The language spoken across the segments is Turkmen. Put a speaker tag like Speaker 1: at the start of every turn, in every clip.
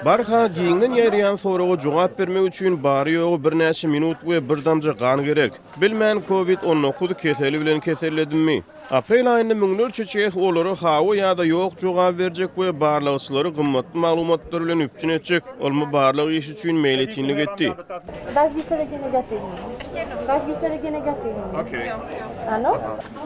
Speaker 1: Barha giyinden ýaýraýan soraga jogap bermek üçin bary ýogy bir näçe minut we bir damja gan gerek. Bilmän COVID-19 keseli bilen keselledimmi? Aprel aýynda müňlerçe çeýek olary hawa ýa-da ýok jogap berjek we barlygyçylary gymmatly maglumatlar bilen üpçün etjek. Olma barlygy iş üçin meýletinlik etdi.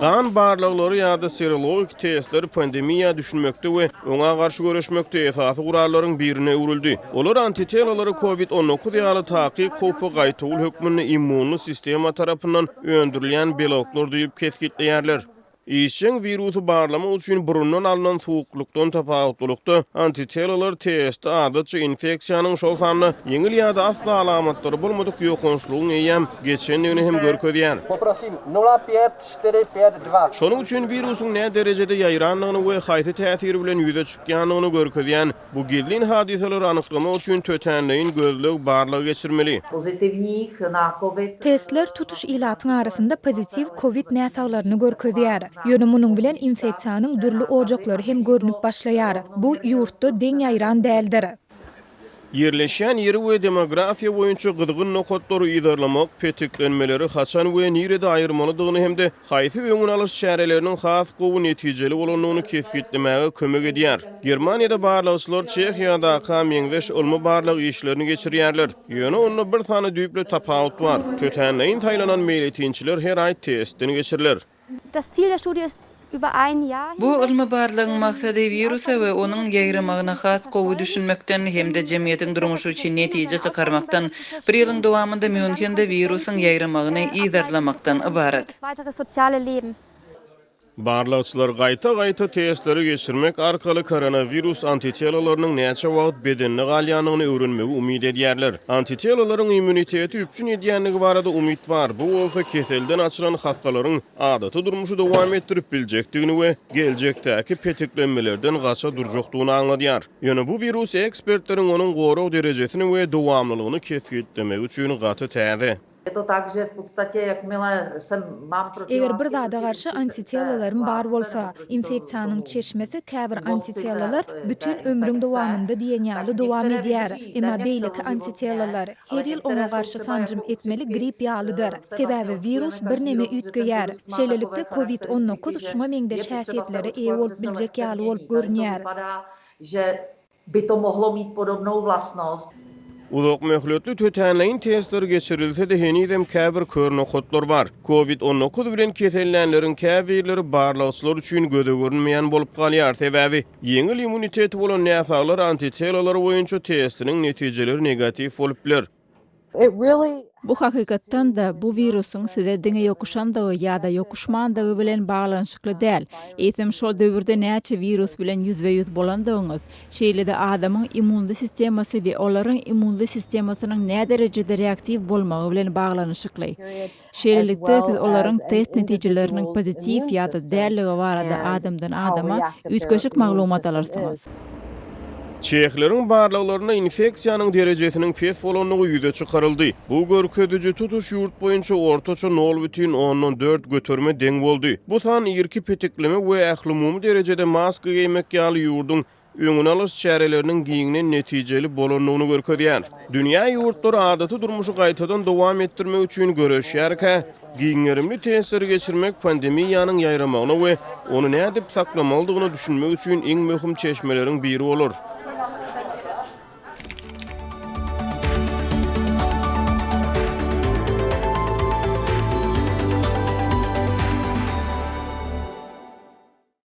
Speaker 1: Gan barlyglary ýa-da serologik testler pandemiýa düşünmekde we oňa garşy görüşmekde esasy gurallaryň birine urildi. Olar antitelolary COVID-19 ýaly takyk howpy gaýtugul hökmüni immunly sistema tarapyndan öndürilýän beloklar diýip keskitleýärler. İşin virusu barlama üçün burundan alınan soğukluktan tapawutlukda antitelolar testi adatça infeksiyanın şol sanly yeňil ýa-da asla alamatları bolmadyk ýokunçlugyň eýem geçenligini hem görkezýär.
Speaker 2: Poprosim 05452.
Speaker 1: Şonuň üçin virusyň näme derejede ýaýranlygyny we haýsy täsiri bilen ýüze çykýanlygyny görkezýän bu gizlin hadiseleri anyklamak üçin tötenleýin gözleg barlygy geçirmeli.
Speaker 3: Pozitivních na COVID.
Speaker 4: Testler tutuş ilatyň arasynda pozitiv COVID näsaglaryny görkezýär. Ýöne munyň bilen infeksiýanyň dürli ojaklary hem görünüp başlaýar. Bu ýurtda deň ýaýran däldir.
Speaker 1: Yerleşen yeri we demografiya boýunça gyzgyn nokatlary idarlamak, petiklenmeleri haçan we nirede aýyrmalydygyny hemde haýsy öňüne alyş şäherleriniň has gowy netijeli bolanlygyny keskitlemäge kömek edýär. Germaniýada barlygyçylar Çehiýada meňzeş olma barlygy işlerini geçirýärler. Ýöne onda bir sany düýple tapawut bar. Tötenleýin taýlanan meýletinçiler her aý testini geçirirler.
Speaker 5: Das Ziel der Studie ist über ein Jahr.
Speaker 6: Bu ilmi barlygyň maksady virusa we onuň ýaýramagyna has gowy düşünmekden hemde jemgyýetiň durmuşy üçin netije çykarmakdan bir ýylyň dowamında Münchende virusyň ýaýramagyny iýdarlamakdan ibaret.
Speaker 5: Das weitere soziale Leben.
Speaker 1: Barlygyçylar gaýta testleri geçirmek arkaly koronavirus antitelolarynyň näçe wagt bedenine galýanyny öwrenmegi umyt edýärler. Antitelolaryň immuniteti üpçün edýänligi barada umyt bar. Bu bolsa keselden açylan hastalaryň adaty durmuşy dowam etdirip biljekdigini we geljekdäki petiklenmelerden gaça durjakdygyny aňladýar. Ýöne bu virus ekspertleriň onuň gorag derejesini we dowamlylygyny keskitlemek üçin gaty täze.
Speaker 3: Je to tak, že v podstatě, jakmile mám
Speaker 4: Eger bir zada garşy antitelolaryň bar bolsa, infeksiýanyň çeşmesi käbir antitelolar bütün ömrüň dowamında diýenýäli dowam edýär. Emma beýleki antitelolar her ýyl ona garşy sanjym etmeli grip ýalydyr. Sebäbi virus bir neme ütgeýär. Şeýlelikde COVID-19 şuňa meňdeş häsiýetleri eýe bolup biljek ýaly bolup görünýär.
Speaker 3: že by to mohlo mít podobnou vlastnost.
Speaker 1: Uzak möhletli tötenleýin testleri geçirilse de henizem käbir kör nokatlar bar. COVID-19 bilen kesellenleriň käbirleri barlygyçylar üçin göze görünmeýän bolup galýar. Sebäbi yeňil immuniteti bolan näsaglar antitelolary boýunça testiniň netijeleri negativ bolup biler.
Speaker 7: Bu hakykatdan da bu virusyň size diňe ýokuşandygy ýa-da ýokuşmandygy bilen baglanşykly däl. Eýsem şol döwürde näçe virus bilen ýüzbe-ýüz bolandygyňyz, şeýle-de adamyň immunly sistemasy we olaryň immunly sistemasynyň näme derejede reaktiv bolmagy bilen baglanyşykly. Şeýlelikde siz olaryň test netijeleriniň pozitiv ýa-da dälligi barada adamdan adama ütgeşik maglumat alarsyňyz.
Speaker 1: Çeýekleriň barlyklaryna infeksiýanyň derejesiniň pes bolanlygy ýüze çykaryldy. Bu görkezüji tutuş ýurt boýunça ortaça 0,4 götürme deň boldy. Bu san ýerki petikleme we ählumumy derejede maska giýmek ýaly ýurdun öňüne alyş şäherleriniň giýiňinden netijeli bolanlygyny görkezýär. Dünýä ýurtlary adaty durmuşy gaýtadan dowam etdirmek üçin görüşýärkä, giňerimli tesiri geçirmek pandemiýanyň ýaýramagyna we onu nädip saklamalydygyny düşünmek üçin iň möhüm çeşmeleriň biri bolar.